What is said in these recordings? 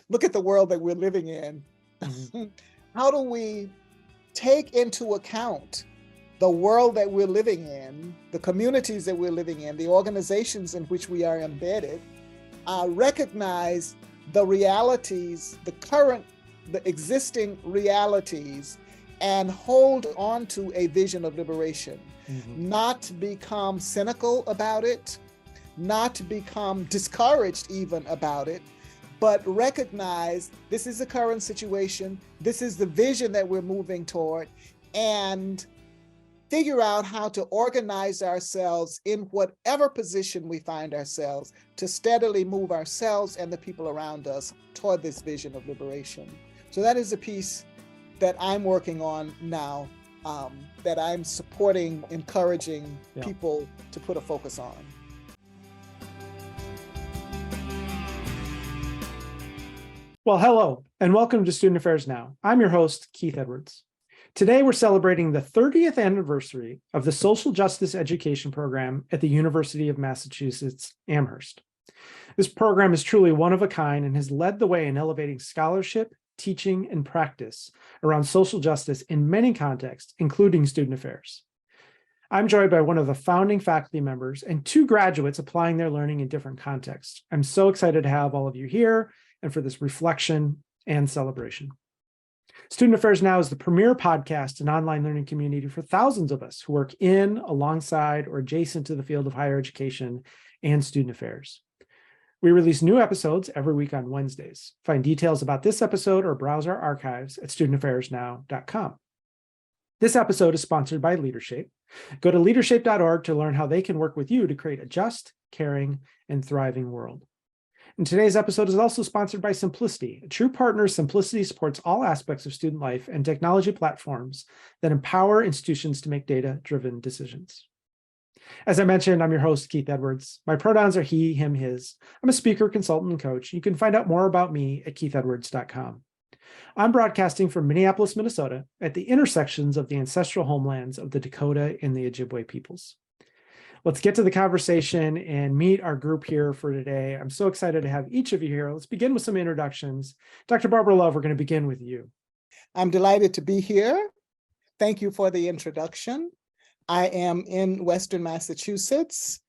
look at the world that we're living in. Mm-hmm. How do we take into account the world that we're living in, the communities that we're living in, the organizations in which we are embedded, recognize the realities, the existing realities, and hold on to a vision of liberation, not become cynical about it, not become discouraged even about it, but recognize this is the current situation, this is the vision that we're moving toward, and figure out how to organize ourselves in whatever position we find ourselves to steadily move ourselves and the people around us toward this vision of liberation. So that is a piece that I'm working on now, that I'm supporting, encouraging people to put a focus on. Well, hello, and welcome to Student Affairs Now. I'm your host, Keith Edwards. Today, we're celebrating the 30th anniversary of the Social Justice Education Program at the University of Massachusetts Amherst. This program is truly one of a kind and has led the way in elevating scholarship, teaching, and practice around social justice in many contexts, including student affairs. I'm joined by one of the founding faculty members and two graduates applying their learning in different contexts. I'm so excited to have all of you here and for this reflection and celebration. Student Affairs Now is the premier podcast and online learning community for thousands of us who work in, alongside, or adjacent to the field of higher education and student affairs. We release new episodes every week on Wednesdays. Find details about this episode or browse our archives at studentaffairsnow.com. This episode is sponsored by Leadership. Go to leadership.org to learn how they can work with you to create a just, caring, and thriving world. And today's episode is also sponsored by Simplicity. A true partner, Simplicity supports all aspects of student life and technology platforms that empower institutions to make data-driven decisions. As I mentioned, I'm your host, Keith Edwards. My pronouns are he, him, his. I'm a speaker, consultant, and coach. You can find out more about me at keithedwards.com. I'm broadcasting from Minneapolis, Minnesota, at the intersections of the ancestral homelands of the Dakota and the Ojibwe peoples. Let's get to the conversation and meet our group here for today. I'm so excited to have each of you here. Let's begin with some introductions. Dr. Barbara Love, we're going to begin with you. I'm delighted to be here. Thank you for the introduction. I am in Western Massachusetts,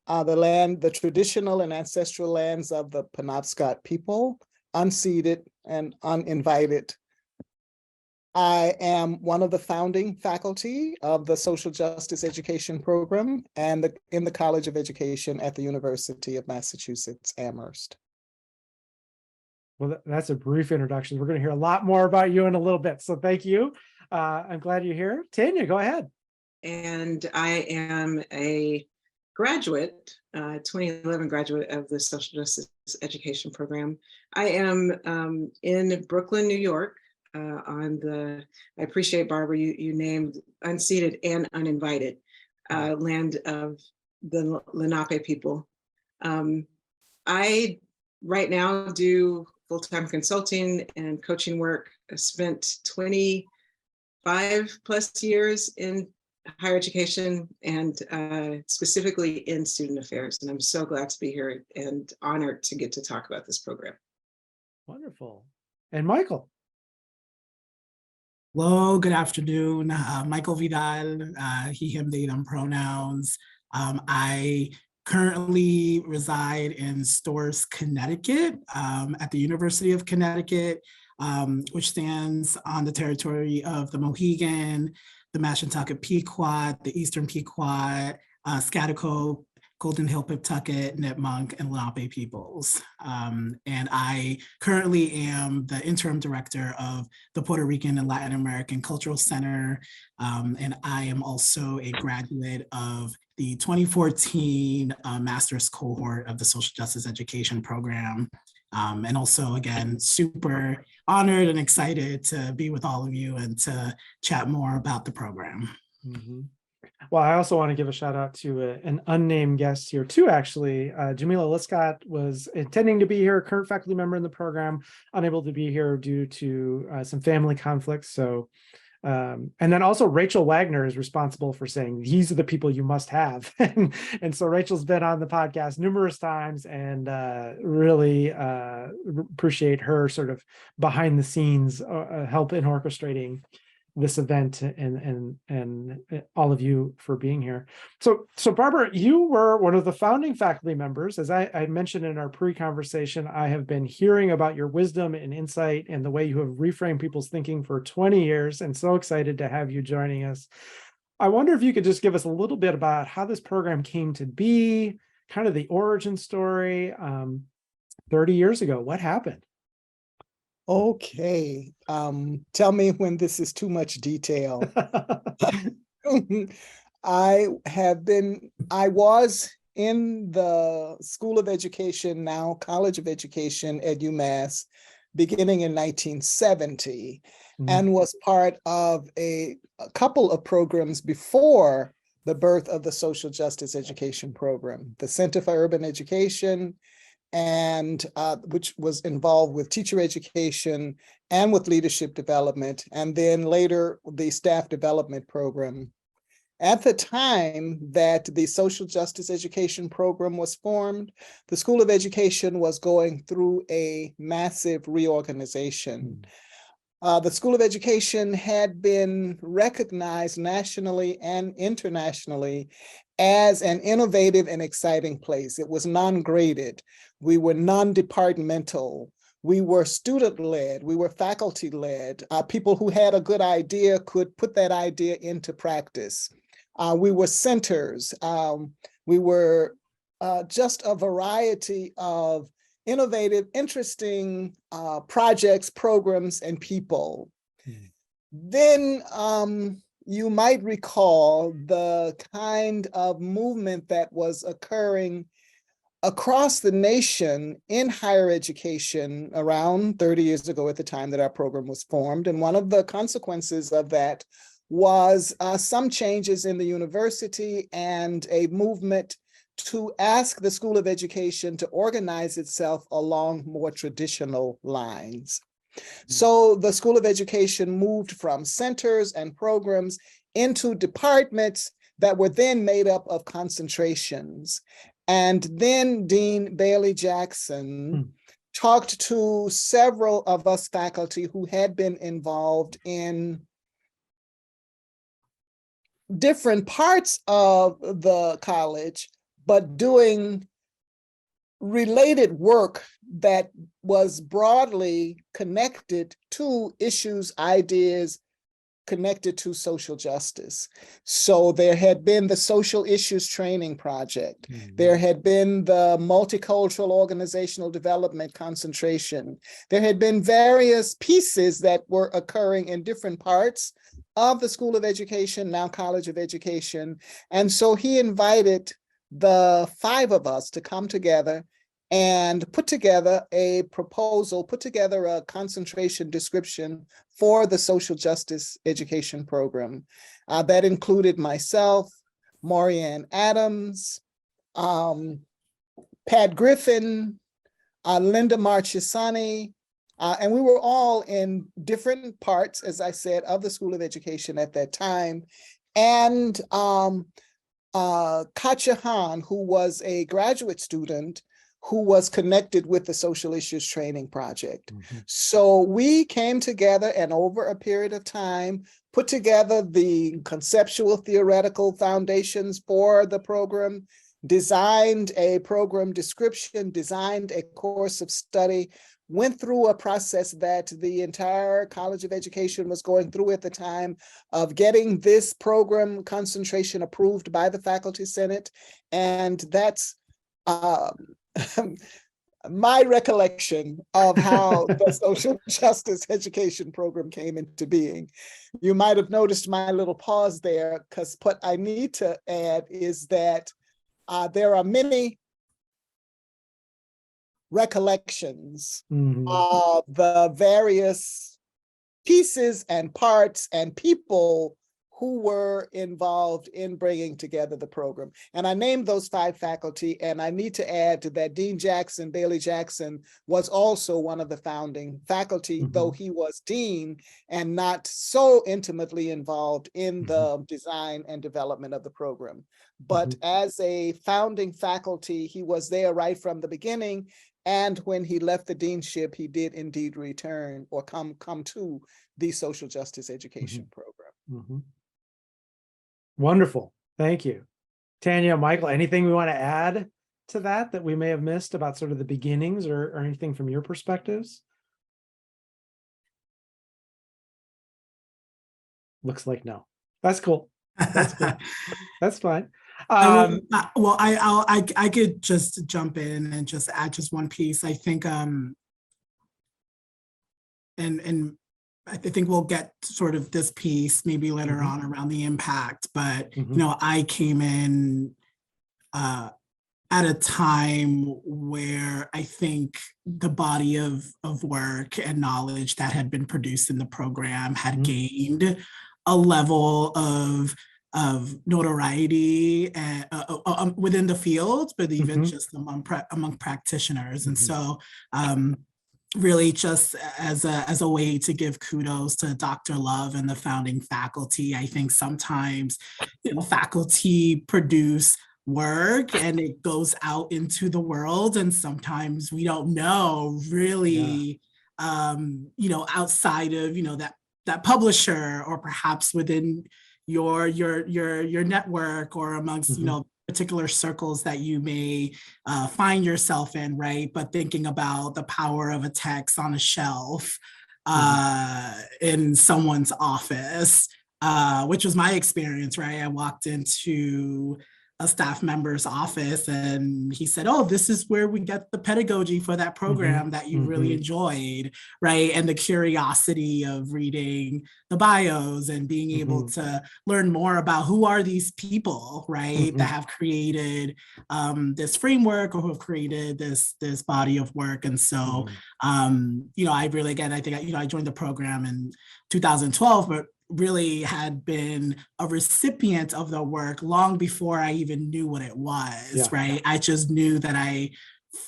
the traditional and ancestral lands of the Penobscot people, unceded and uninvited. I am one of the founding faculty of the Social Justice Education Program and in the College of Education at the University of Massachusetts Amherst. Well, that's a brief introduction. We're going to hear a lot more about you in a little bit. So thank you. I'm glad you're here. Tanya, go ahead. And I am a graduate, 2011 graduate of the Social Justice Education Program. I am in Brooklyn, New York. I appreciate, Barbara, you named unceded and uninvited land of the Lenape people. I right now do full-time consulting and coaching work. I spent 25 plus years in higher education and specifically in student affairs. And I'm so glad to be here and honored to get to talk about this program. Wonderful. And Michael. Hello, good afternoon. Michael Vidal, he, him, they, them pronouns. I currently reside in Storrs, Connecticut, at the University of Connecticut, which stands on the territory of the Mohegan, the Mashantucket Pequot, the Eastern Pequot, Schaghticoke, Golden Hill, Pawtucket, Nipmuc, and Lenape peoples. And I currently am the interim director of the Puerto Rican and Latin American Cultural Center. And I am also a graduate of the 2014 master's cohort of the Social Justice Education Program. And also, again, super honored and excited to be with all of you and to chat more about the program. Mm-hmm. Well, I also want to give a shout out to an unnamed guest here too, actually. Jamila Liscott was intending to be here, a current faculty member in the program, unable to be here due to some family conflicts. So And then also Rachel Wagner is responsible for saying, these are the people you must have. And so Rachel's been on the podcast numerous times, and really appreciate her sort of behind the scenes help in orchestrating this event, and all of you for being here. So Barbara, you were one of the founding faculty members. As I mentioned in our pre-conversation, I have been hearing about your wisdom and insight and the way you have reframed people's thinking for 20 years, and so excited to have you joining us. I wonder if you could just give us a little bit about how this program came to be, kind of the origin story. 30 years ago, what happened? Okay. Tell me when this is too much detail. I was in the School of Education, now College of Education at UMass, beginning in 1970, and was part of a couple of programs before the birth of the Social Justice Education Program, the Center for Urban Education, and which was involved with teacher education and with leadership development, and then later the staff development program. At the time that the Social Justice Education Program was formed, the School of Education was going through a massive reorganization. The School of Education had been recognized nationally and internationally as an innovative and exciting place. It was non-graded. We were non-departmental. We were student-led. We were faculty-led. People who had a good idea could put that idea into practice. We were centers. We were just a variety of innovative, interesting projects, programs, and people. Then you might recall the kind of movement that was occurring across the nation in higher education around 30 years ago at the time that our program was formed. And one of the consequences of that was some changes in the university and a movement to ask the School of Education to organize itself along more traditional lines. So the School of Education moved from centers and programs into departments that were then made up of concentrations. And then Dean Bailey Jackson talked to several of us faculty who had been involved in different parts of the college, but doing related work that was broadly connected to issues, ideas connected to social justice. So there had been the Social Issues Training Project. There had been the Multicultural Organizational Development Concentration. There had been various pieces that were occurring in different parts of the School of Education, now College of Education. And so he invited the five of us to come together and put together a proposal, put together a concentration description for the social justice education program. That included myself, Maurianne Adams, Pat Griffin, Linda Marchesani, and we were all in different parts, as I said, of the School of Education at that time. And Katja Hahn, who was a graduate student who was connected with the Social Issues Training Project. So we came together and over a period of time, put together the conceptual theoretical foundations for the program, designed a program description, designed a course of study, went through a process that the entire College of Education was going through at the time of getting this program concentration approved by the Faculty Senate. And that's my recollection of how the social justice education program came into being. You might have noticed my little pause there, because what I need to add is that there are many recollections of the various pieces and parts and people who were involved in bringing together the program. And I named those 5 faculty, and I need to add to that Dean Jackson, Bailey Jackson, was also one of the founding faculty, though he was dean and not so intimately involved in the design and development of the program. But as a founding faculty, he was there right from the beginning. And when he left the deanship, he did indeed return or come to the social justice education program. Wonderful. Thank you. Tanya, Michael, anything we want to add to that we may have missed about sort of the beginnings or anything from your perspectives? Looks like no. That's cool. That's cool. That's fine. Well, I could just jump in and just add just one piece. I think, and I think we'll get sort of this piece maybe later on around the impact, but you know, I came in at a time where I think the body of work and knowledge that had been produced in the program had gained a level of notoriety within the field, but even just among practitioners. And so really just as a way to give kudos to Dr. Love and the founding faculty. I think sometimes, you know, faculty produce work and it goes out into the world, and sometimes we don't know really, you know, outside of, you know, that publisher, or perhaps within your network or amongst, you know, particular circles that you may find yourself in, right? But thinking about the power of a text on a shelf in someone's office, which was my experience, right? I walked into a staff member's office and he said, oh, this is where we get the pedagogy for that program that you really enjoyed, right? And the curiosity of reading the bios and being able to learn more about who are these people, right? That have created this framework or who have created this body of work. And so, you know, I really, again, I think, you know, I joined the program in 2012, but really had been a recipient of the work long before I even knew what it was, right? I just knew that I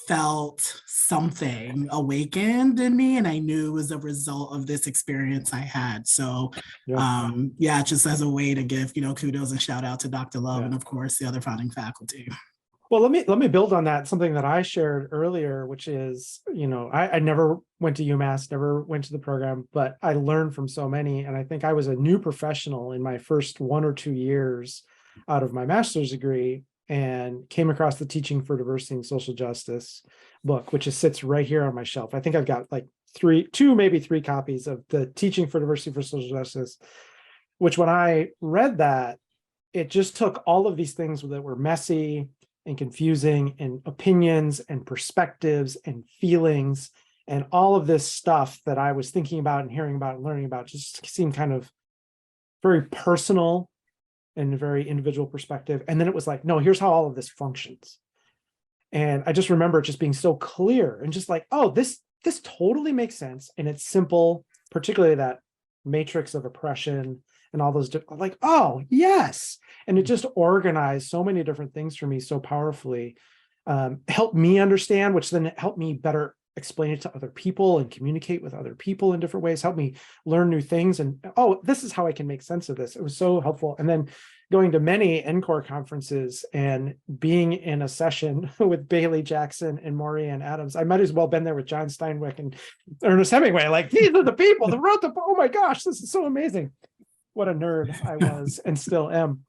felt something awakened in me, and I knew it was a result of this experience I had. So just as a way to give, you know, kudos and shout out to Dr. Love and of course the other founding faculty. Well, let me build on that. Something that I shared earlier, which is, you know, I never went to UMass, never went to the program, but I learned from so many. And I think I was a new professional in my first 1 or 2 years out of my master's degree, and came across the Teaching for Diversity and Social Justice book, which sits right here on my shelf. I think I've got like 2, maybe 3 copies of the Teaching for Diversity for Social Justice, which when I read that, it just took all of these things that were messy and confusing and opinions and perspectives and feelings and all of this stuff that I was thinking about and hearing about and learning about just seemed kind of very personal and a very individual perspective. And then it was like, no, here's how all of this functions. And I just remember it just being so clear and just like, oh, this totally makes sense. And it's simple, particularly that matrix of oppression and all those like, oh, yes. And it just organized so many different things for me so powerfully, helped me understand, which then helped me better explain it to other people and communicate with other people in different ways, helped me learn new things. And, oh, this is how I can make sense of this. It was so helpful. And then going to many NCORE conferences and being in a session with Bailey Jackson and Maurianne Adams, I might as well been there with John Steinbeck and Ernest Hemingway. Like, these are the people that wrote the, oh my gosh, this is so amazing. What a nerd I was and still am,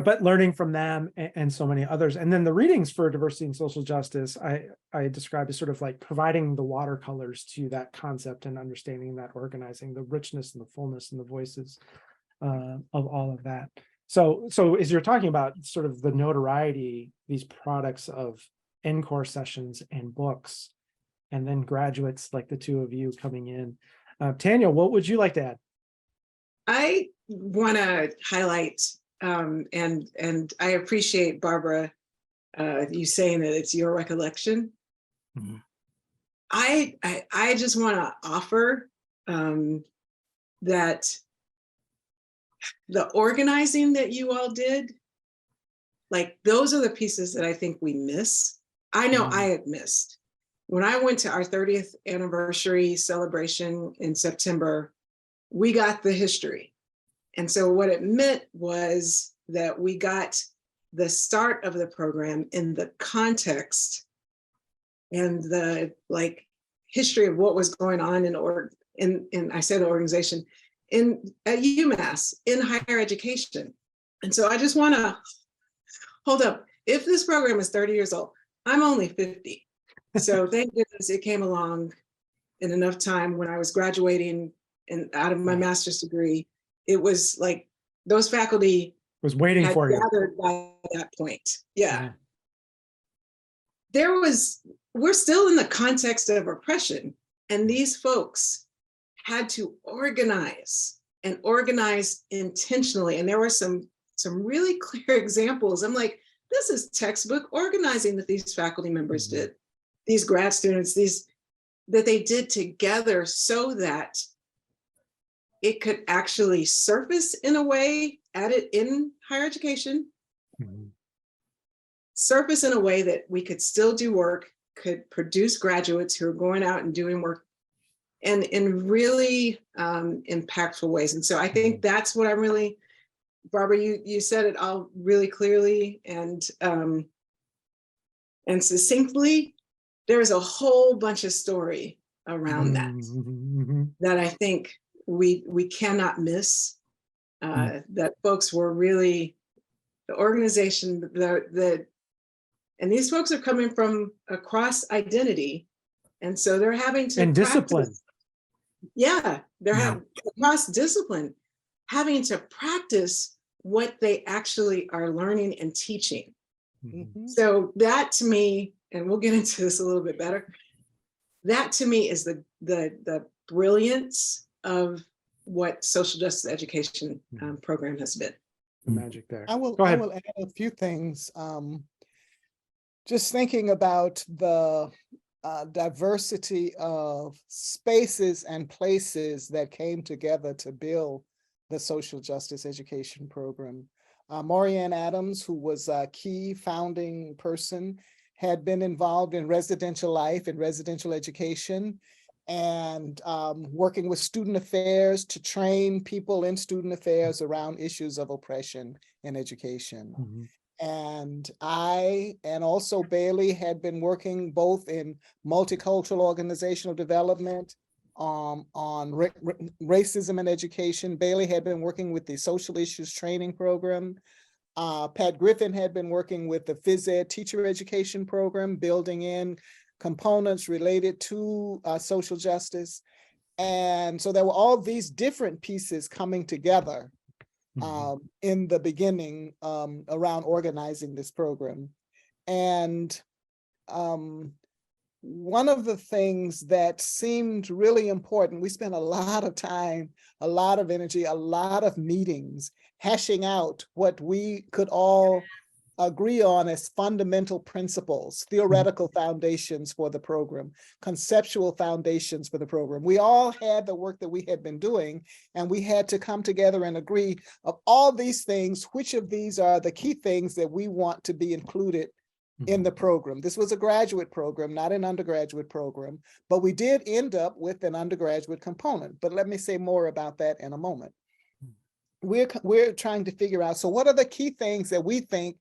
but learning from them and so many others. And then the readings for diversity and social justice, I describe as sort of like providing the watercolors to that concept and understanding that, organizing the richness and the fullness and the voices of all of that. So as you're talking about sort of the notoriety, these products of NCORE sessions and books, and then graduates like the two of you coming in. Tanya, what would you like to add? I want to highlight, and I appreciate, Barbara, you saying that it's your recollection. Mm-hmm. I just want to offer that the organizing that you all did, like those are the pieces that I think we miss. I know I had missed. When I went to our 30th anniversary celebration in September, we got the history. And so what it meant was that we got the start of the program in the context and the like history of what was going on in I say the organization at UMass in higher education. And so I just want to hold up. If this program is 30 years old, I'm only 50. So thank goodness it came along in enough time when I was graduating and out of my master's degree. It was like those faculty was waiting had for you. gathered by that point. Yeah. We're still in the context of oppression, and these folks had to organize and organize intentionally. And there were some really clear examples. I'm like, this is textbook organizing that these faculty members did, these grad students, that they did together so that it could actually surface in a way, in higher education, surface in a way that we could still do work, could produce graduates who are going out and doing work and in really impactful ways. And so I think that's what I'm really, Barbara, you said it all really clearly and succinctly. There's a whole bunch of story around that I think we cannot miss. That folks were really, the organization, and these folks are coming from across identity. And so they're having to and discipline. Yeah, they're having across discipline, having to practice what they actually are learning and teaching. So that to me, and we'll get into this a little bit better, that to me is the brilliance of what social justice education program has been. The magic there. I will add a few things. Just thinking about the diversity of spaces and places that came together to build the social justice education program. Maurianne Adams, who was a key founding person, had been involved in residential life and residential education and working with student affairs to train people in student affairs around issues of oppression in education. And I, and also Bailey, had been working both in multicultural organizational development on racism in education. Bailey had been working with the social issues training program. Pat Griffin had been working with the phys ed teacher education program, building in components related to social justice. And so there were all these different pieces coming together in the beginning around organizing this program. And one of the things that seemed really important, we spent a lot of time, a lot of energy, a lot of meetings hashing out what we could all agree on as fundamental principles, theoretical foundations for the program, conceptual foundations for the program. We all had the work that we had been doing, and we had to come together and agree of all these things, which of these are the key things that we want to be included in the program. This was a graduate program, not an undergraduate program, but we did end up with an undergraduate component. But let me say more about that in a moment. We're trying to figure out, so what are the key things that we think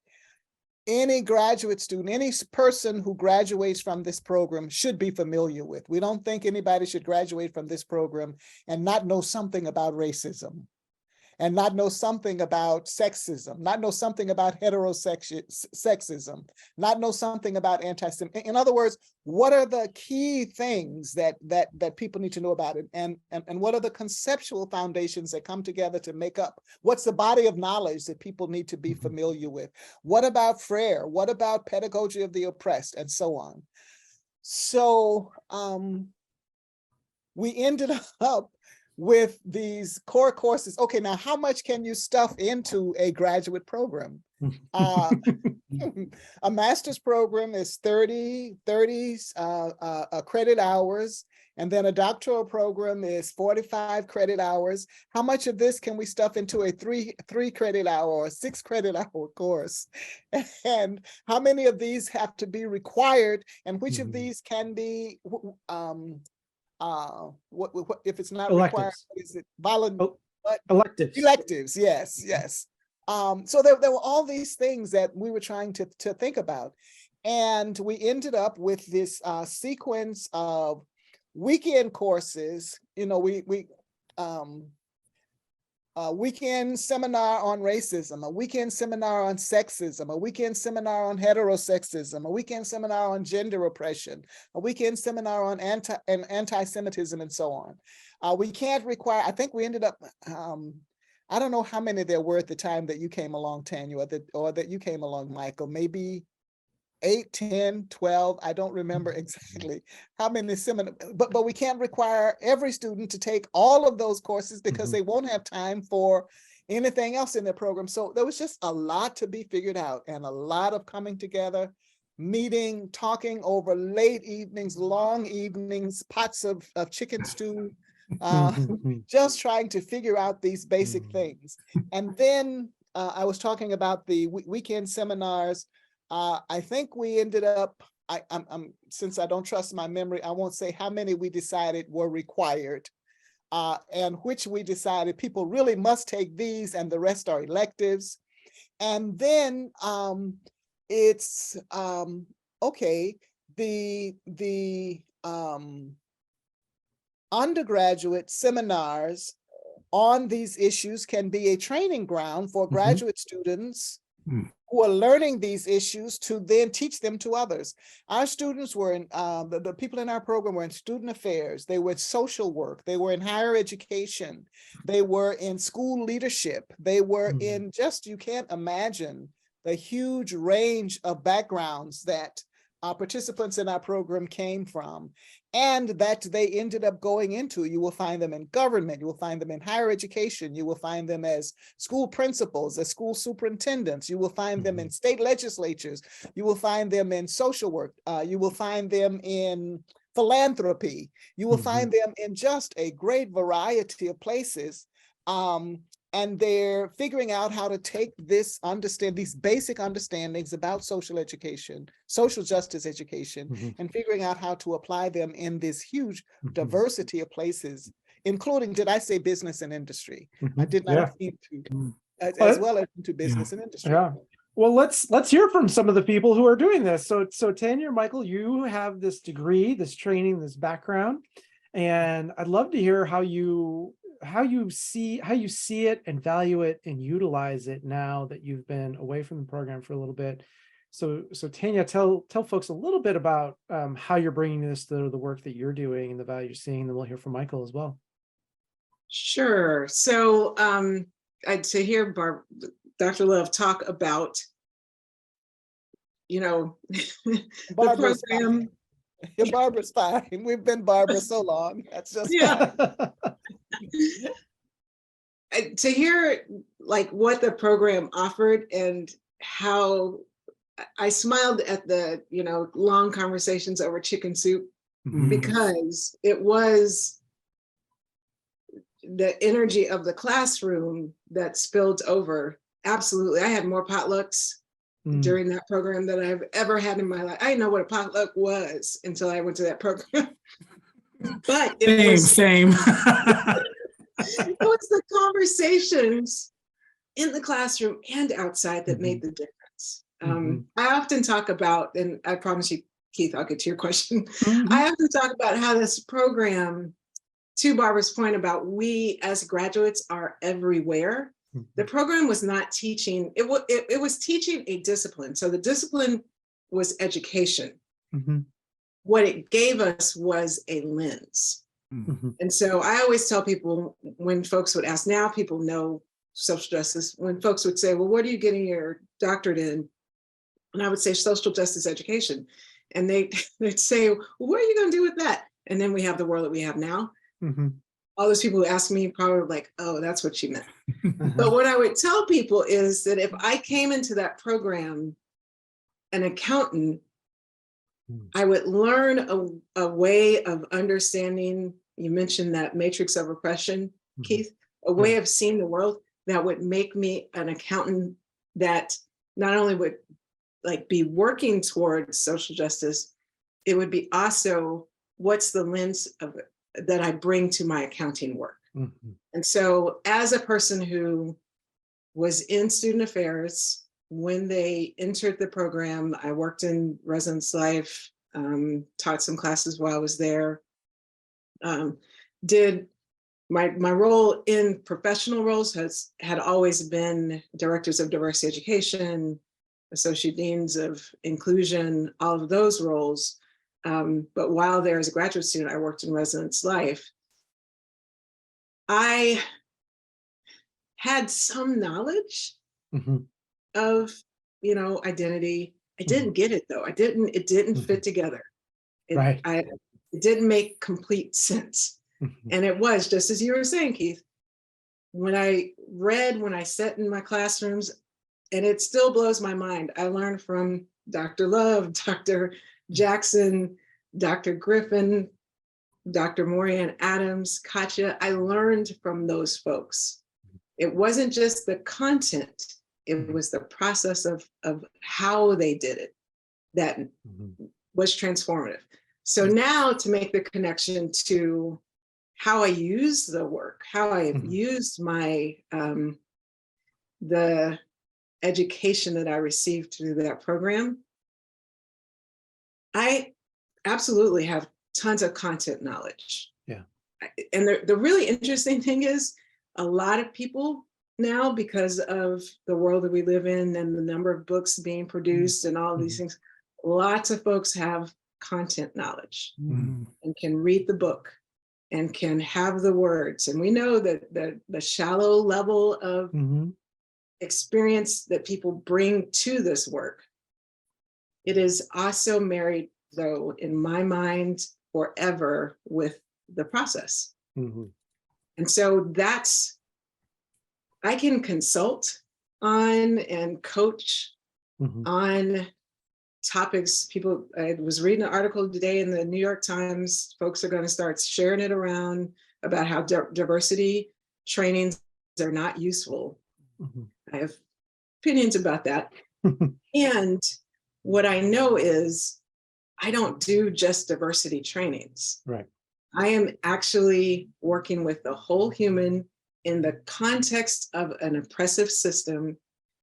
any graduate student, any person who graduates from this program should be familiar with? We don't think anybody should graduate from this program and not know something about racism, and not know something about sexism, not know something about heterosexism, not know something about anti-Semitism. In other words, what are the key things that people need to know about it? And what are the conceptual foundations that come together to make up? What's the body of knowledge that people need to be familiar with? What about FRAIR? What about pedagogy of the oppressed, and so on? So we ended up with these core courses. Okay, now how much can you stuff into a graduate program? A master's program is 30 credit hours, And then a doctoral program is 45 credit hours. How much of this can we stuff into a three credit hour or 6 credit hour course? And how many of these have to be required? And which of these can be, what if it's not required, Electives. what is it? Electives. Electives, yes, yes. So there were all these things that we were trying to think about. And we ended up with this sequence of weekend courses. You know, a weekend seminar on racism, a weekend seminar on sexism, a weekend seminar on heterosexism, a weekend seminar on gender oppression, a weekend seminar on anti-Semitism, and so on. We can't require, I think we ended up, I don't know how many there were at the time that you came along, Tanya, or that you came along, Michael, maybe 8, 10, 12, I don't remember exactly how many seminars, but we can't require every student to take all of those courses because they won't have time for anything else in their program. So there was just a lot to be figured out and a lot of coming together, meeting, talking over late evenings, long evenings, pots of chicken stew, just trying to figure out these basic things. And then I was talking about the weekend seminars. I think we ended up, since I don't trust my memory, I won't say how many we decided were required, and which we decided people really must take these and the rest are electives. And then it's, okay, the undergraduate seminars on these issues can be a training ground for graduate students who are learning these issues to then teach them to others. Our students were in, the people in our program were in student affairs, they were in social work, they were in higher education, they were in school leadership, they were in just, you can't imagine the huge range of backgrounds that participants in our program came from, and that they ended up going into. You will find them in government, you will find them in higher education, you will find them as school principals, as school superintendents, you will find them in state legislatures, you will find them in social work, you will find them in philanthropy, you will find them in just a great variety of places. And they're figuring out how to take these basic understandings about social education, social justice education, and figuring out how to apply them in this huge diversity of places, including, did I say business and industry? I did not mean to, as well as into business and industry. Yeah. Well, let's hear from some of the people who are doing this. So Tanya, Michael, you have this degree, this training, this background, and I'd love to hear how you see it and value it and utilize it now that you've been away from the program for a little bit. So Tanya, tell folks a little bit about how you're bringing this to the work that you're doing and the value you're seeing, and then we'll hear from Michael as well. Sure. So to hear Dr. Love talk about, the program. Barbara's fine. We've been Barbara so long. That's just to hear like what the program offered and how I smiled at the long conversations over chicken soup, because it was the energy of the classroom that spilled over. Absolutely. I had more potlucks during that program than I've ever had in my life. I didn't know what a potluck was until I went to that program. But it was the conversations in the classroom and outside that made the difference. I often talk about, and I promise you, Keith, I'll get to your question. I often talk about how this program, to Barbara's point about we as graduates are everywhere. The program was not teaching, it was teaching a discipline. So the discipline was education. What it gave us was a lens. And so I always tell people, when folks would ask, now people know social justice, when folks would say, well, what are you getting your doctorate in? And I would say social justice education. And they'd say, well, what are you going to do with that? And then we have the world that we have now. All those people who ask me probably like, oh, that's what she meant. But what I would tell people is that if I came into that program an accountant, I would learn a way of understanding. You mentioned that matrix of oppression, Keith, a way of seeing the world that would make me an accountant that not only would like be working towards social justice, it would be also what's the lens of that I bring to my accounting work. And so as a person who was in student affairs, when they entered the program, I worked in residence life, taught some classes while I was there, did my role in professional roles had always been directors of diversity education, associate deans of inclusion, all of those roles. But while there as a graduate student, I worked in residence life. I had some knowledge of, identity. I didn't get it though. It didn't fit together. It didn't make complete sense. And it was just as you were saying, Keith, when I sat in my classrooms, and it still blows my mind. I learned from Dr. Love, Dr. Jackson, Dr. Griffin, Dr. Maureen Adams, Katya. I learned from those folks. It wasn't just the content, it was the process of how they did it that was transformative. So now to make the connection to how I use the work, how I have used my, the education that I received through that program, I absolutely have tons of content knowledge. Yeah. And the really interesting thing is a lot of people now, because of the world that we live in and the number of books being produced and all of these things, lots of folks have content knowledge and can read the book and can have the words. And we know that the shallow level of experience that people bring to this work, it is also married, though, in my mind, forever with the process. And so I can consult on and coach on topics. I was reading an article today in the New York Times. Folks are going to start sharing it around about how diversity trainings are not useful. I have opinions about that. And what I know is I don't do just diversity trainings. Right. I am actually working with the whole human in the context of an oppressive system,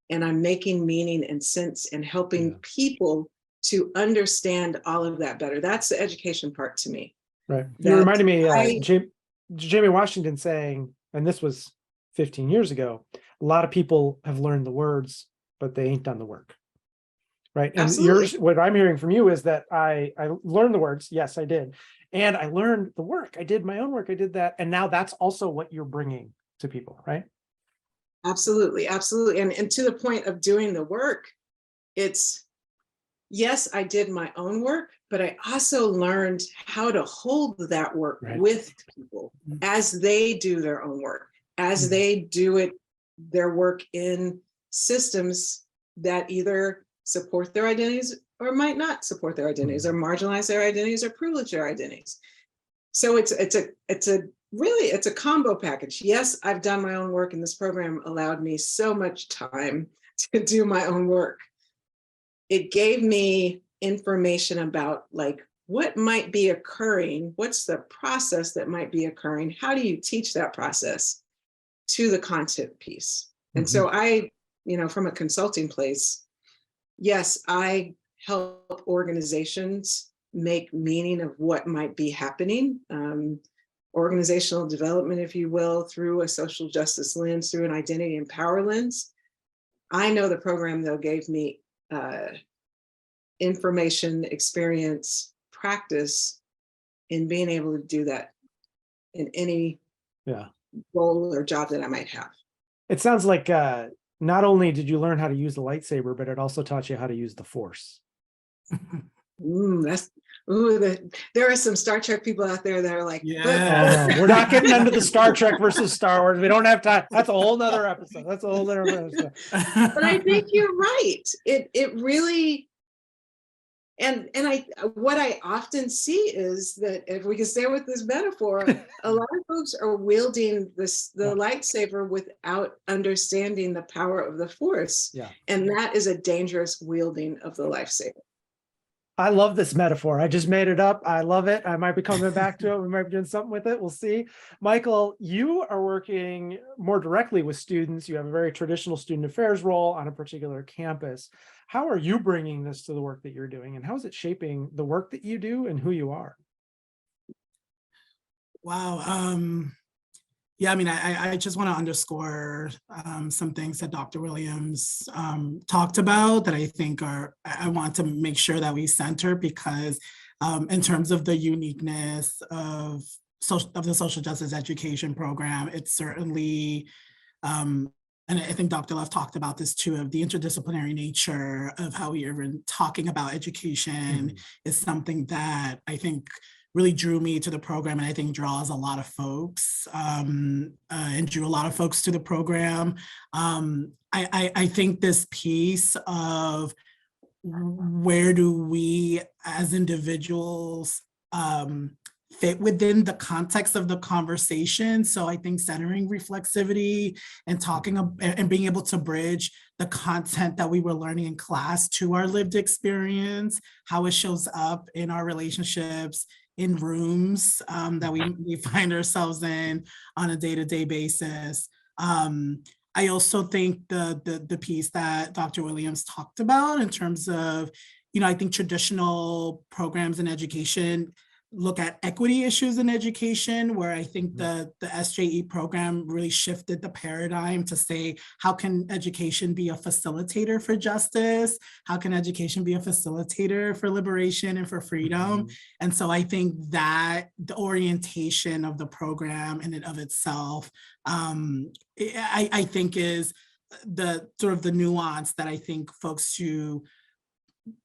and I'm making meaning and sense and helping people to understand all of that better. That's the education part to me. Right. You reminded me, Jamie Washington saying, and this was 15 years ago, a lot of people have learned the words, but they ain't done the work. Right. And what I'm hearing from you is that I learned the words. Yes, I did. And I learned the work. I did my own work. I did that. And now that's also what you're bringing to people, right? Absolutely. Absolutely. And to the point of doing the work, it's, yes, I did my own work, but I also learned how to hold that work with people as they do their own work, as they do their work in systems that either support their identities or might not support their identities, or marginalize their identities, or privilege their identities. So it's a combo package. Yes, I've done my own work, and this program allowed me so much time to do my own work. It gave me information about what might be occurring, what's the process that might be occurring, how do you teach that process to the content piece. And so I, from a consulting place, yes, I help organizations make meaning of what might be happening, organizational development, if you will, through a social justice lens, through an identity and power lens. I know the program, though, gave me information, experience, practice in being able to do that in any role or job that I might have. It sounds like not only did you learn how to use the lightsaber, but it also taught you how to use the Force. There are some Star Trek people out there that are like, we're not getting into the Star Trek versus Star Wars. We don't have time. That's a whole nother episode. But I think you're right. It really, And what I often see is that, if we can stay with this metaphor, a lot of folks are wielding the lightsaber without understanding the power of the Force. Yeah. And that is a dangerous wielding of the lightsaber. I love this metaphor. I just made it up. I love it. I might be coming back to it. We might be doing something with it. We'll see. Michael, you are working more directly with students. You have a very traditional student affairs role on a particular campus. How are you bringing this to the work that you're doing, and how is it shaping the work that you do and who you are? Wow. Yeah, I mean, I just want to underscore some things that Dr. Williams talked about that I think I want to make sure that we center, because in terms of the uniqueness of the social justice education program, it's certainly, and I think Dr. Love talked about this too, of the interdisciplinary nature of how we are even talking about education is something that I think really drew me to the program, and I think draws a lot of folks and drew a lot of folks to the program. I think this piece of where do we as individuals fit within the context of the conversation. So I think centering reflexivity and talking and being able to bridge the content that we were learning in class to our lived experience, how it shows up in our relationships, in rooms that we find ourselves in on a day-to-day basis. I also think the piece that Dr. Williams talked about in terms of, I think traditional programs in education look at equity issues in education, where I think the SJE program really shifted the paradigm to say, how can education be a facilitator for justice? How can education be a facilitator for liberation and for freedom? And so I think that the orientation of the program in and of itself, I think is the sort of the nuance that I think folks who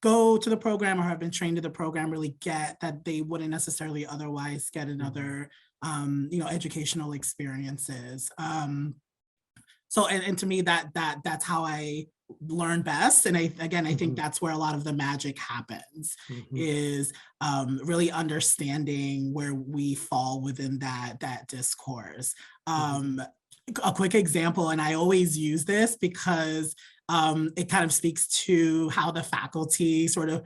go to the program or have been trained to the program really get, that they wouldn't necessarily otherwise get in other, educational experiences. So, and to me, that's how I learn best. And I think that's where a lot of the magic happens, is really understanding where we fall within that discourse. A quick example, and I always use this because it kind of speaks to how the faculty sort of,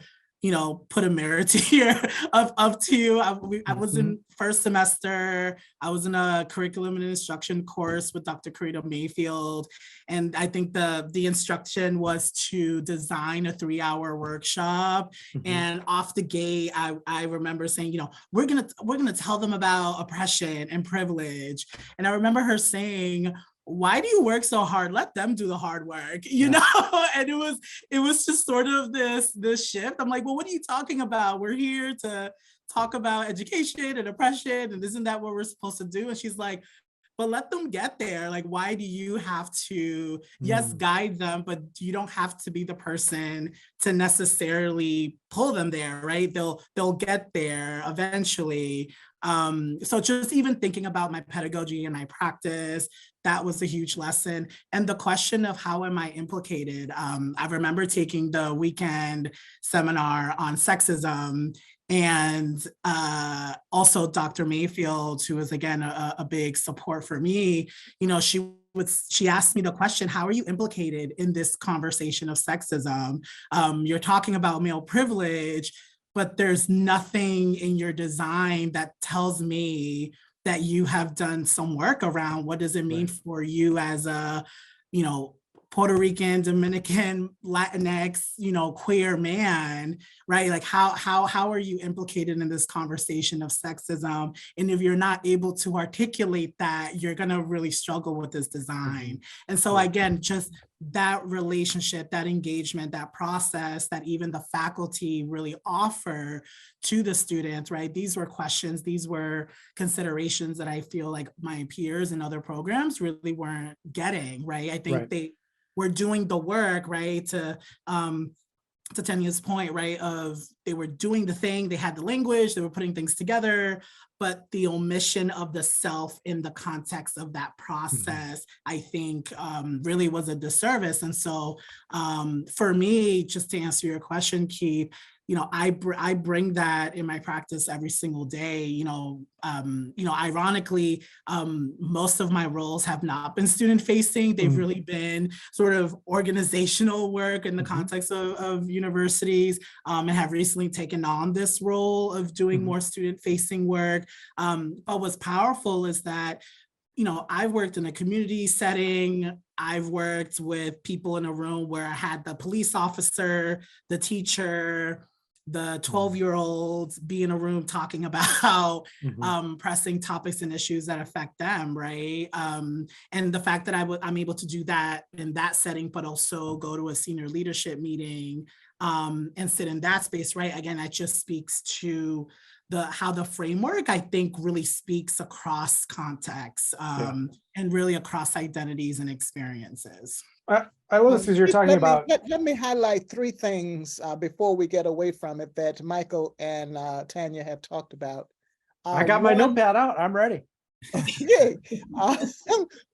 put a mirror to you, up to you. I was in first semester. I was in a curriculum and instruction course with Dr. Carito Mayfield. And I think the instruction was to design a 3-hour workshop. And off the gate, I remember saying, we're gonna tell them about oppression and privilege. And I remember her saying, why do you work so hard? Let them do the hard work, know? And it was just sort of this shift. I'm like, well, what are you talking about? We're here to talk about education and oppression, and isn't that what we're supposed to do? And she's like, but let them get there. Like, why do you have to, yes, guide them, but you don't have to be the person to necessarily pull them there, right? They'll get there eventually. So just even thinking about my pedagogy and my practice, that was a huge lesson. And the question of how am I implicated? I remember taking the weekend seminar on sexism, and also Dr. Mayfield, who was again a big support for me, she asked me the question, how are you implicated in this conversation of sexism? You're talking about male privilege, but there's nothing in your design that tells me that you have done some work around what does it mean for you as a, Puerto Rican, Dominican, Latinx, queer man, right? Like how are you implicated in this conversation of sexism? And if you're not able to articulate that, you're gonna really struggle with this design. And so again, just that relationship, that engagement, that process that even the faculty really offer to the students, right? These were questions, these were considerations that I feel like my peers in other programs really weren't getting, right? I think they were doing the work, right? To Tanya's point, right? Of they were doing the thing, they had the language, they were putting things together, but the omission of the self in the context of that process, I think really was a disservice. And so for me, just to answer your question, Keith, I bring that in my practice every single day. Ironically, most of my roles have not been student facing. They've really been sort of organizational work in the context of universities, and have recently taken on this role of doing more student facing work. But what's powerful is that I've worked in a community setting. I've worked with people in a room where I had the police officer, the teacher, the 12-year-olds be in a room talking about pressing topics and issues that affect them, right? And the fact that I'm able to do that in that setting, but also go to a senior leadership meeting and sit in that space, right? Again, that just speaks to how the framework, I think, really speaks across contexts and really across identities and experiences. I love this because you're talking about. Let me highlight three things before we get away from it that Michael and Tanya have talked about. I got my notepad out. I'm ready. Yay.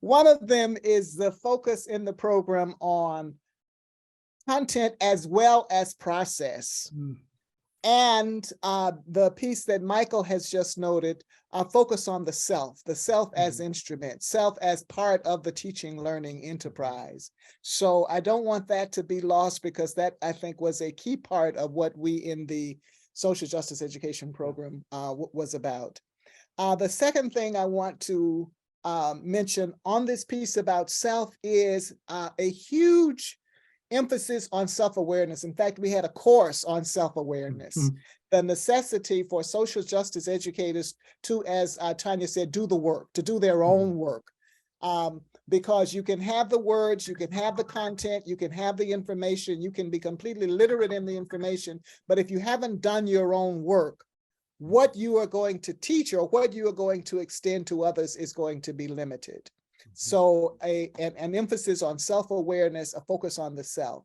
One of them is the focus in the program on content as well as process. And the piece that Michael has just noted, focus on the self as instrument, self as part of the teaching learning enterprise. So I don't want that to be lost, because that, I think, was a key part of what we in the social justice education program was about. The second thing I want to mention on this piece about self is a huge emphasis on self-awareness. In fact, we had a course on self-awareness, the necessity for social justice educators to, as Tanya said, do the work, to do their own work. Because you can have the words, you can have the content, you can have the information, you can be completely literate in the information, but if you haven't done your own work, what you are going to teach or what you are going to extend to others is going to be limited. So an emphasis on self-awareness, a focus on the self.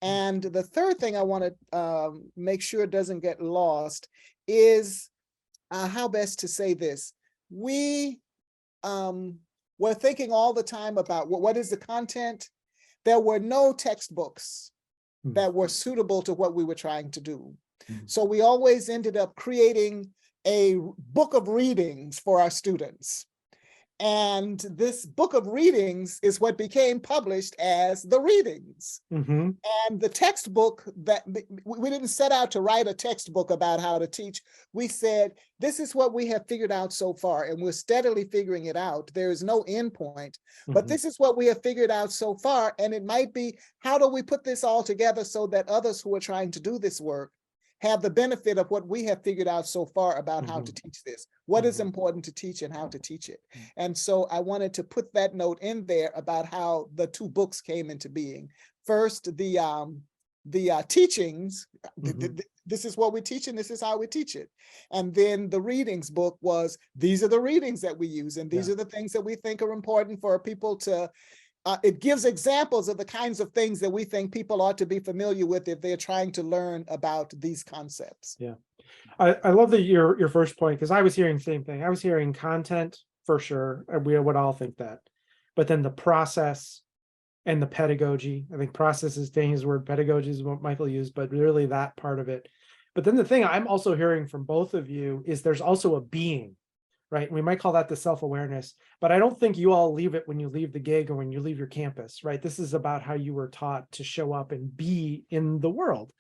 And the third thing I want to make sure doesn't get lost is how best to say this. We were thinking all the time about what is the content. There were no textbooks that were suitable to what we were trying to do. So we always ended up creating a book of readings for our students. And this book of readings is what became published as the readings. And the textbook, that we didn't set out to write a textbook about how to teach. We said, this is what we have figured out so far, and we're steadily figuring it out. There is no end point, but this is what we have figured out so far. And it might be, how do we put this all together so that others who are trying to do this work have the benefit of what we have figured out so far about how to teach this, what is important to teach and how to teach it. And so I wanted to put that note in there about how the two books came into being. First, the teachings, this is what we teach and this is how we teach it. And then the readings book was, these are the readings that we use and these are the things that we think are important for people to, it gives examples of the kinds of things that we think people ought to be familiar with if they're trying to learn about these concepts. Yeah, I love that your first point, because I was hearing the same thing. I was hearing content for sure, and we would all think that, but then the process and the pedagogy. I think process is Danny's word, pedagogy is what Michael used, but really that part of it. But then the thing I'm also hearing from both of you is there's also a being. Right? We might call that the self-awareness, but I don't think you all leave it when you leave the gig or when you leave your campus, right? This is about how you were taught to show up and be in the world,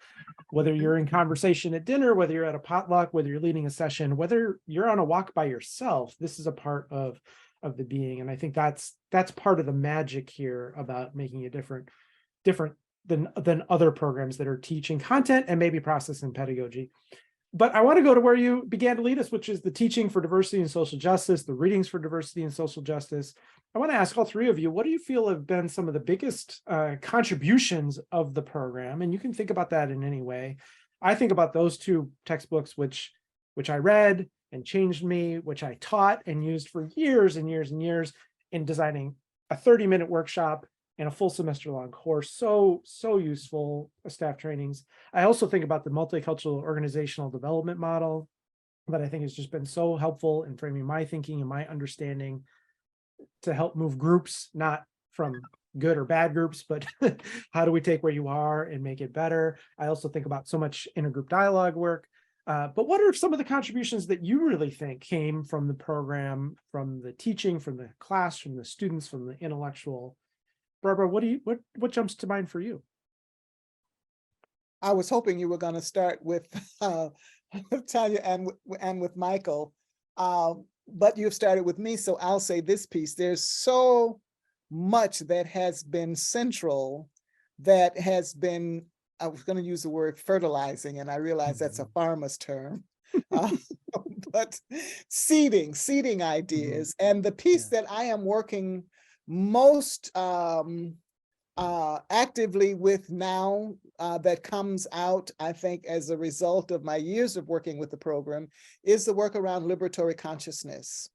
whether you're in conversation at dinner, whether you're at a potluck, whether you're leading a session, whether you're on a walk by yourself, this is a part of the being. And I think that's part of the magic here about making it different than other programs that are teaching content and maybe process and pedagogy. But I want to go to where you began to lead us, which is the teaching for diversity and social justice, the readings for diversity and social justice. I want to ask all three of you, what do you feel have been some of the biggest contributions of the program? And you can think about that in any way. I think about those two textbooks, which I read and changed me, which I taught and used for years and years and years in designing a 30-minute workshop and a full semester long course. So useful staff trainings. I also think about the multicultural organizational development model that I think has just been so helpful in framing my thinking and my understanding to help move groups, not from good or bad groups, but how do we take where you are and make it better? I also think about so much intergroup dialogue work. But what are some of the contributions that you really think came from the program, from the teaching, from the class, from the students, from the intellectual? Barbara, what jumps to mind for you? I was hoping you were going to start with Tanya and with Michael, but you've started with me, so I'll say this piece. There's so much that has been central, that has been, I was going to use the word fertilizing, and I realize that's a farmer's term, but seeding ideas. And the piece that I am working most actively with now, that comes out, I think, as a result of my years of working with the program, is the work around liberatory consciousness.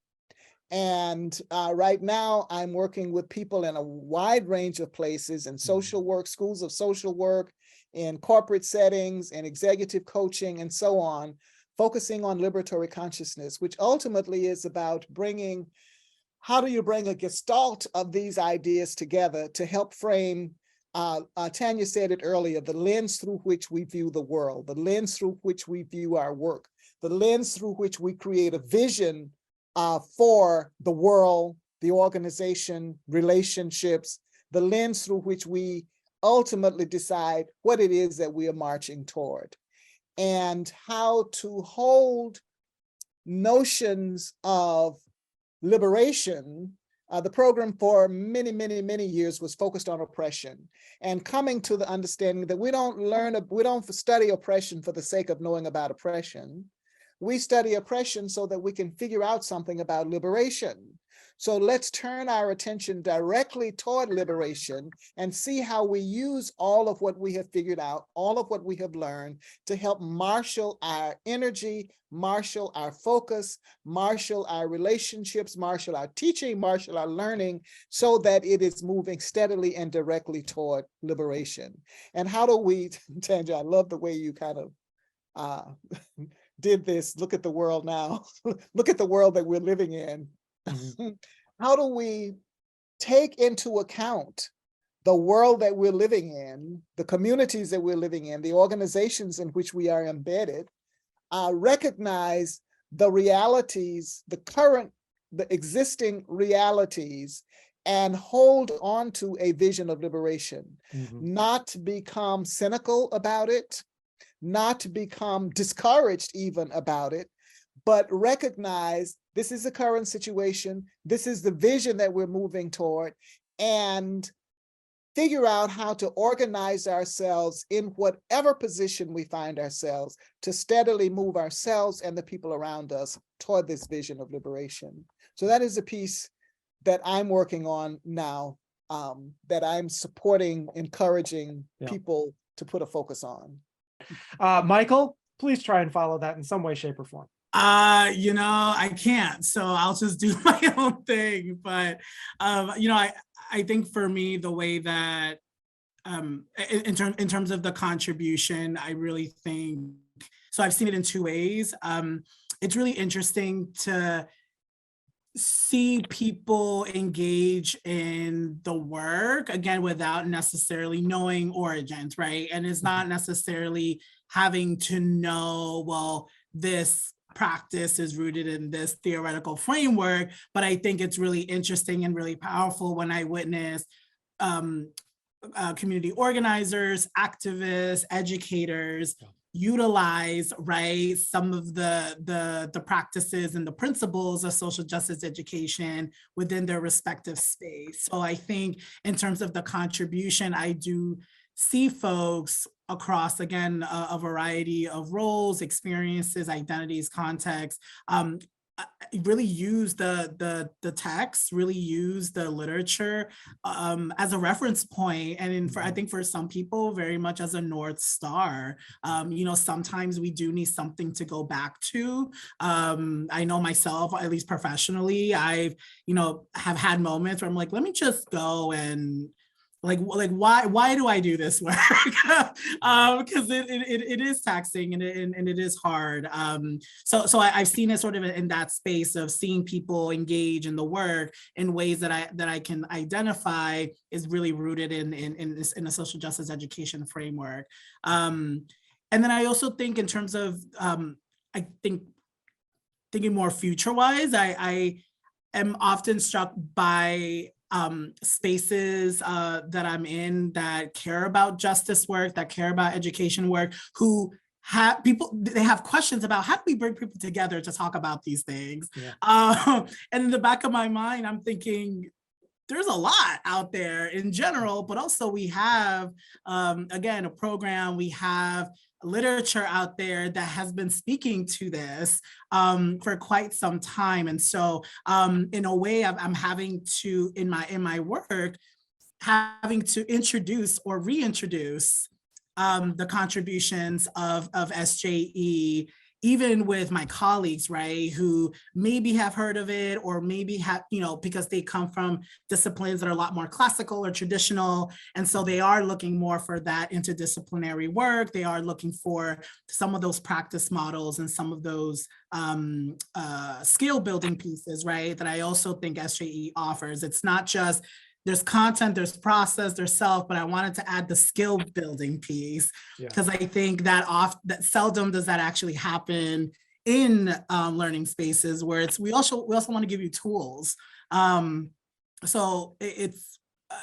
And right now I'm working with people in a wide range of places, in social work, schools of social work, in corporate settings, in executive coaching, and so on, focusing on liberatory consciousness, which ultimately is about bringing, how do you bring a gestalt of these ideas together to help frame, Tanya said it earlier, the lens through which we view the world, the lens through which we view our work, the lens through which we create a vision for the world, the organization, relationships, the lens through which we ultimately decide what it is that we are marching toward, and how to hold notions of liberation. The program for many years was focused on oppression, and coming to the understanding that we don't study oppression for the sake of knowing about oppression. We study oppression so that we can figure out something about liberation. So let's turn our attention directly toward liberation and see how we use all of what we have figured out, all of what we have learned, to help marshal our energy, marshal our focus, marshal our relationships, marshal our teaching, marshal our learning, so that it is moving steadily and directly toward liberation. And how do we, Tanya, I love the way you kind of did this. Look at the world now. Look at the world that we're living in. How do we take into account the world that we're living in, the communities that we're living in, the organizations in which we are embedded, recognize the realities, the existing realities, and hold on to a vision of liberation, not become cynical about it, not become discouraged even about it, but recognize this is the current situation, this is the vision that we're moving toward, and figure out how to organize ourselves in whatever position we find ourselves to steadily move ourselves and the people around us toward this vision of liberation. So that is a piece that I'm working on now, that I'm supporting, encouraging people to put a focus on. Michael, please try and follow that in some way, shape, or form. I can't, so I'll just do my own thing. But, I think for me, the way that, in terms of the contribution, I really think, so I've seen it in two ways. It's really interesting to see people engage in the work, again, without necessarily knowing origins, right? And it's not necessarily having to know, well, this practice is rooted in this theoretical framework, but I think it's really interesting and really powerful when I witness community organizers, activists, educators utilize, right, some of the practices and the principles of social justice education within their respective space. So I think in terms of the contribution, I do see folks across, again, a variety of roles, experiences, identities, contexts, really use the text, really use the literature as a reference point, and I think for some people, very much as a North Star. Sometimes we do need something to go back to. I know myself, at least professionally, I've have had moments where I'm like, let me just go and why do I do this work? Because it is taxing and it is hard. So I've seen it sort of in that space of seeing people engage in the work in ways that I can identify is really rooted in a social justice education framework. And then I also think in terms of I think thinking more future wise, I am often struck by spaces that I'm in that care about justice work, that care about education work, who have people, they have questions about how do we bring people together to talk about these things. Yeah. And in the back of my mind, I'm thinking, there's a lot out there in general, but also we have, again, a program, we have literature out there that has been speaking to this for quite some time. And so in a way, I'm having to, in my work, having to introduce or reintroduce the contributions of SJE, even with my colleagues, right, who maybe have heard of it or maybe have, because they come from disciplines that are a lot more classical or traditional. And so they are looking more for that interdisciplinary work. They are looking for some of those practice models and some of those skill building pieces, right, that I also think SJE offers. It's not just there's content, there's process, there's self, but I wanted to add the skill building piece because I think that seldom does that actually happen in learning spaces where we also want to give you tools. So it's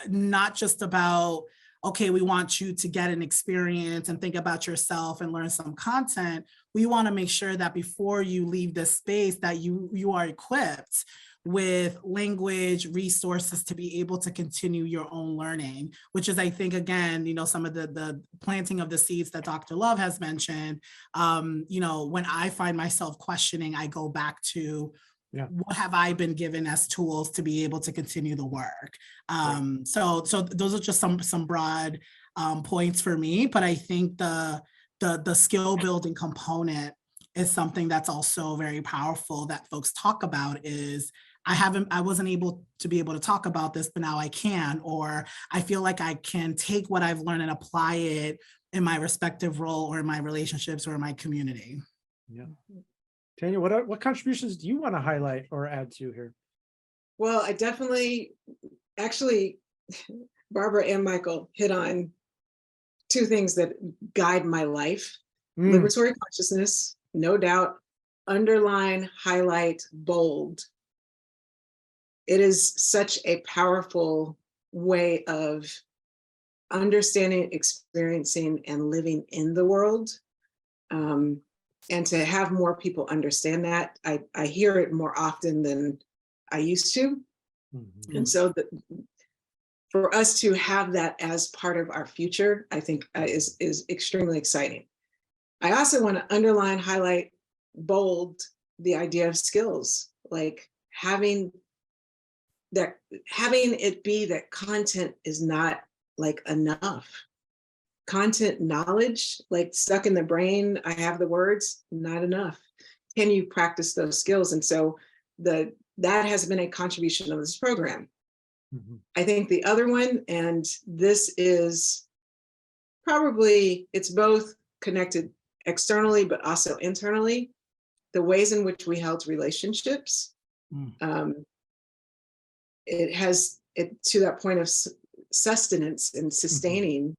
not just about, okay, we want you to get an experience and think about yourself and learn some content. We want to make sure that before you leave this space that you are equipped with language, resources to be able to continue your own learning, which is, I think, again, some of the planting of the seeds that Dr. Love has mentioned. When I find myself questioning, I go back to what have I been given as tools to be able to continue the work. So those are just some broad points for me, but I think the skill building component is something that's also very powerful that folks talk about is, I wasn't able to talk about this, but now I can, or I feel like I can take what I've learned and apply it in my respective role or in my relationships or in my community. Yeah. Tanya, what contributions do you want to highlight or add to here? Well, I definitely, actually, Barbara and Michael hit on two things that guide my life. Liberatory consciousness, no doubt, underline, highlight, bold. It is such a powerful way of understanding, experiencing, and living in the world. And to have more people understand that, I hear it more often than I used to. Mm-hmm. And so for us to have that as part of our future, I think is extremely exciting. I also want to underline, highlight, bold the idea of skills, like having it be that content is not like enough. Content knowledge, like stuck in the brain, I have the words, not enough. Can you practice those skills? And so that has been a contribution of this program. Mm-hmm. I think the other one, and this is probably, it's both connected externally, but also internally, the ways in which we held relationships. It has it to that point of sustenance and sustaining.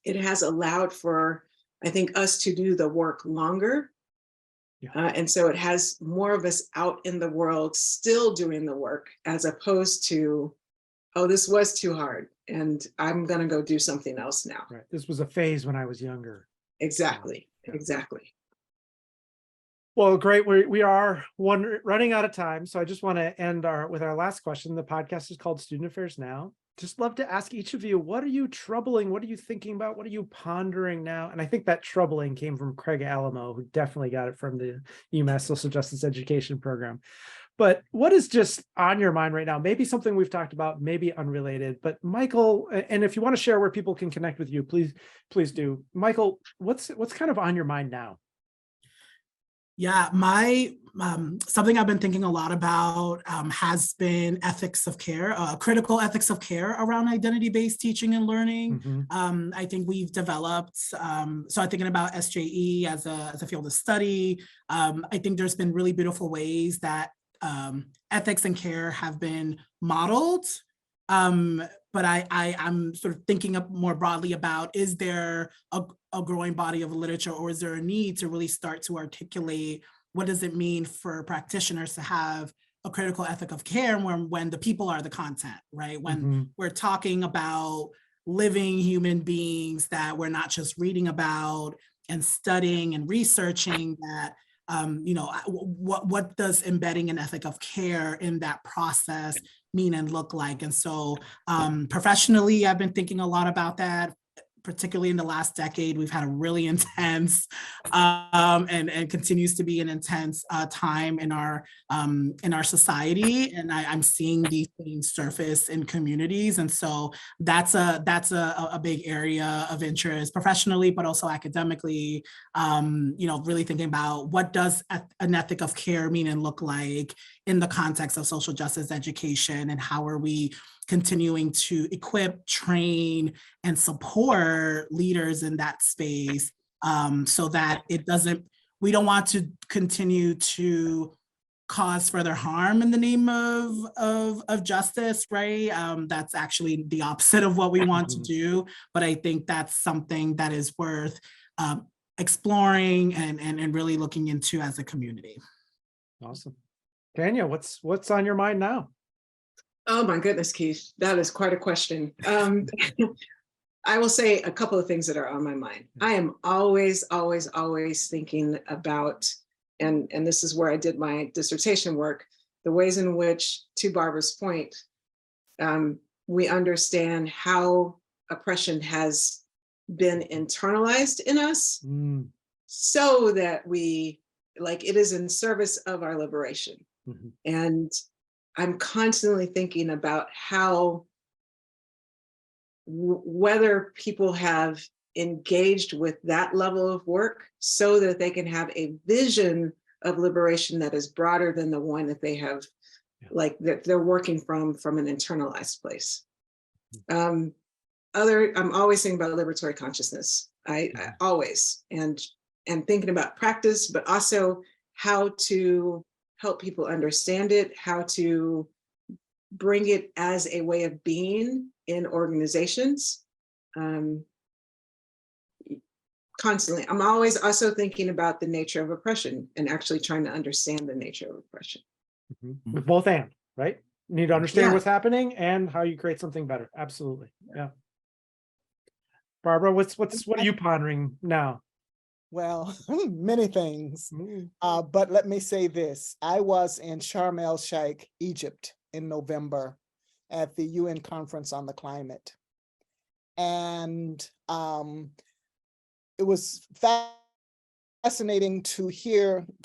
It has allowed for, I think, us to do the work longer. And so it has more of us out in the world still doing the work, as opposed to, oh, this was too hard and I'm going to go do something else now. Right. This was a phase when I was younger. Exactly. Exactly. Well, great. We are running out of time. So I just want to end with our last question. The podcast is called Student Affairs Now. Just love to ask each of you, what are you troubling? What are you thinking about? What are you pondering now? And I think that troubling came from Craig Alamo, who definitely got it from the UMass Social Justice Education Program. But what is just on your mind right now? Maybe something we've talked about, maybe unrelated, but Michael, and if you want to share where people can connect with you, please do. Michael, what's kind of on your mind now? Yeah, my something I've been thinking a lot about has been ethics of care, critical ethics of care around identity-based teaching and learning. I think we've developed, so I'm thinking about SJE as a field of study. I think there's been really beautiful ways that ethics and care have been modeled. But I'm sort of thinking more broadly about, is there a growing body of literature, or is there a need to really start to articulate what does it mean for practitioners to have a critical ethic of care when the people are the content, right? When we're talking about living human beings that we're not just reading about and studying and researching, that what does embedding an ethic of care in that process mean and look like? And so professionally, I've been thinking a lot about that. Particularly in the last decade, we've had a really intense and continues to be an intense time in our society, and I'm seeing these things surface in communities, and so that's a big area of interest professionally, but also academically. Really thinking about what does an ethic of care mean and look like in the context of social justice education, and how are we continuing to equip, train, and support leaders in that space, so that we don't want to continue to cause further harm in the name of justice, right? That's actually the opposite of what we want to do. But I think that's something that is worth exploring and really looking into as a community. Awesome. Tanya, what's on your mind now? Oh my goodness, Keith, that is quite a question. I will say a couple of things that are on my mind. I am always thinking about, and this is where I did my dissertation work, the ways in which, to Barbara's point, we understand how oppression has been internalized in us, so that it is in service of our liberation. And I'm constantly thinking about how, whether people have engaged with that level of work so that they can have a vision of liberation that is broader than the one that they have, that they're working from an internalized place. I'm always thinking about liberatory consciousness. I always, and thinking about practice, but also how to help people understand it, how to bring it as a way of being in organizations. Constantly. I'm always also thinking about the nature of oppression and actually trying to understand the nature of oppression. With both and, right? You need to understand what's happening and how you create something better. Absolutely. Yeah. Barbara, what are you pondering now? Well, many things, but let me say this. I was in Sharm el-Sheikh, Egypt in November at the UN Conference on the Climate. And it was fascinating to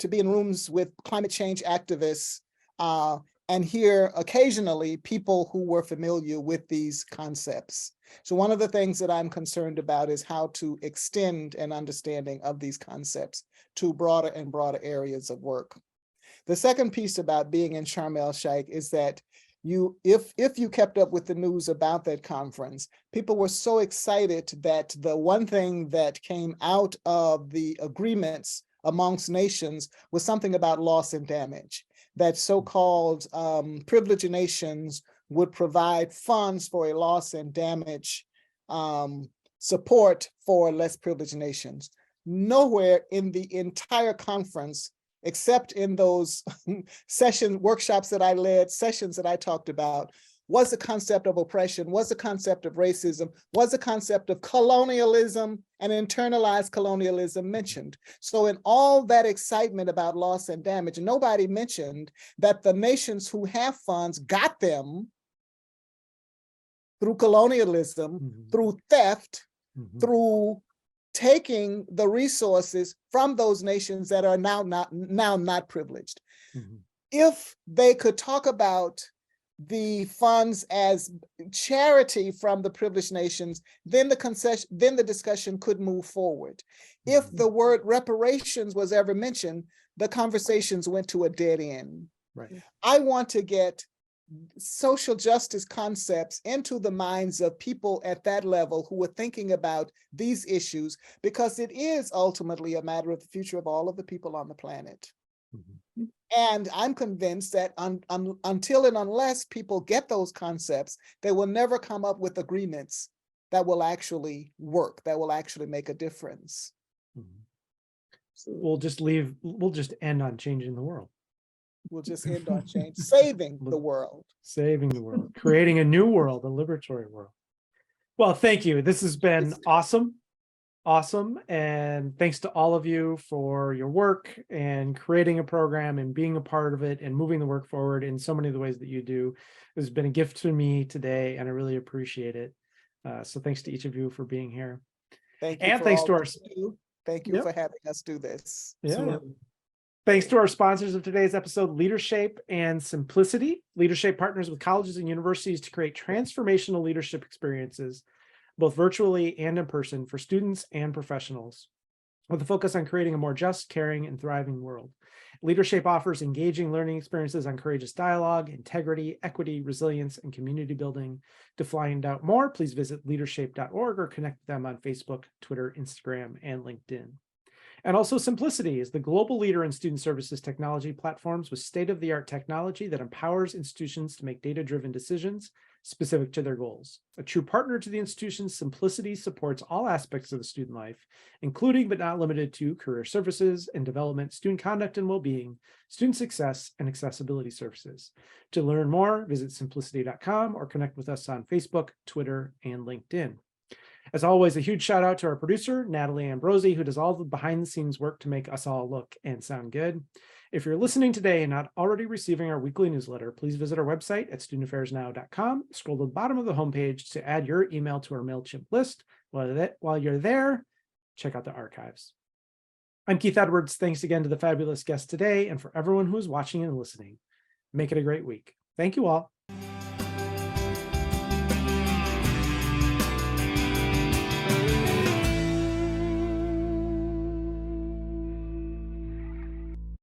be in rooms with climate change activists and hear occasionally people who were familiar with these concepts. So one of the things that I'm concerned about is how to extend an understanding of these concepts to broader and broader areas of work. The second piece about being in Sharm el-Sheikh is that if you kept up with the news about that conference, people were so excited that the one thing that came out of the agreements amongst nations was something about loss and damage, that so-called privileged nations would provide funds for a loss and damage support for less privileged nations. Nowhere in the entire conference, except in those workshops that I led, sessions that I talked about, was the concept of oppression, was the concept of racism, was the concept of colonialism and internalized colonialism mentioned. So in all that excitement about loss and damage, nobody mentioned that the nations who have funds got them through colonialism, through theft, through taking the resources from those nations that are now not privileged. If they could talk about the funds as charity from the privileged nations, then the discussion could move forward. If the word reparations was ever mentioned, the conversations went to a dead end. Right. I want to get social justice concepts into the minds of people at that level who are thinking about these issues, because it is ultimately a matter of the future of all of the people on the planet. Mhm. And I'm convinced that until and unless people get those concepts, they will never come up with agreements that will actually work, that will actually make a difference. Mhm. So we'll just end on changing the world. We'll just end on change, saving the world. Saving the world, creating a new world, a liberatory world. Well, thank you. This has been awesome. Awesome. And thanks to all of you for your work and creating a program and being a part of it and moving the work forward in so many of the ways that you do. It's been a gift to me today, and I really appreciate it. So thanks to each of you for being here. Thank you. And thanks to our thank you for having us do this. Yeah. Thanks to our sponsors of today's episode, Leadership and Simplicity. Leadership partners with colleges and universities to create transformational leadership experiences, both virtually and in person, for students and professionals, with a focus on creating a more just, caring, and thriving world. Leadership offers engaging learning experiences on courageous dialogue, integrity, equity, resilience, and community building. To find out more, please visit leadership.org or connect with them on Facebook, Twitter, Instagram, and LinkedIn. And also Simplicity is the global leader in student services technology platforms with state-of-the-art technology that empowers institutions to make data-driven decisions specific to their goals. A true partner to the institution, Simplicity supports all aspects of the student life, including but not limited to career services and development, student conduct and well-being, student success, and accessibility services. To learn more, visit simplicity.com or connect with us on Facebook, Twitter, and LinkedIn. As always, a huge shout out to our producer, Natalie Ambrosi, who does all the behind the scenes work to make us all look and sound good. If you're listening today and not already receiving our weekly newsletter, please visit our website at studentaffairsnow.com. Scroll to the bottom of the homepage to add your email to our MailChimp list. While you're there, check out the archives. I'm Keith Edwards. Thanks again to the fabulous guests today and for everyone who is watching and listening. Make it a great week. Thank you all.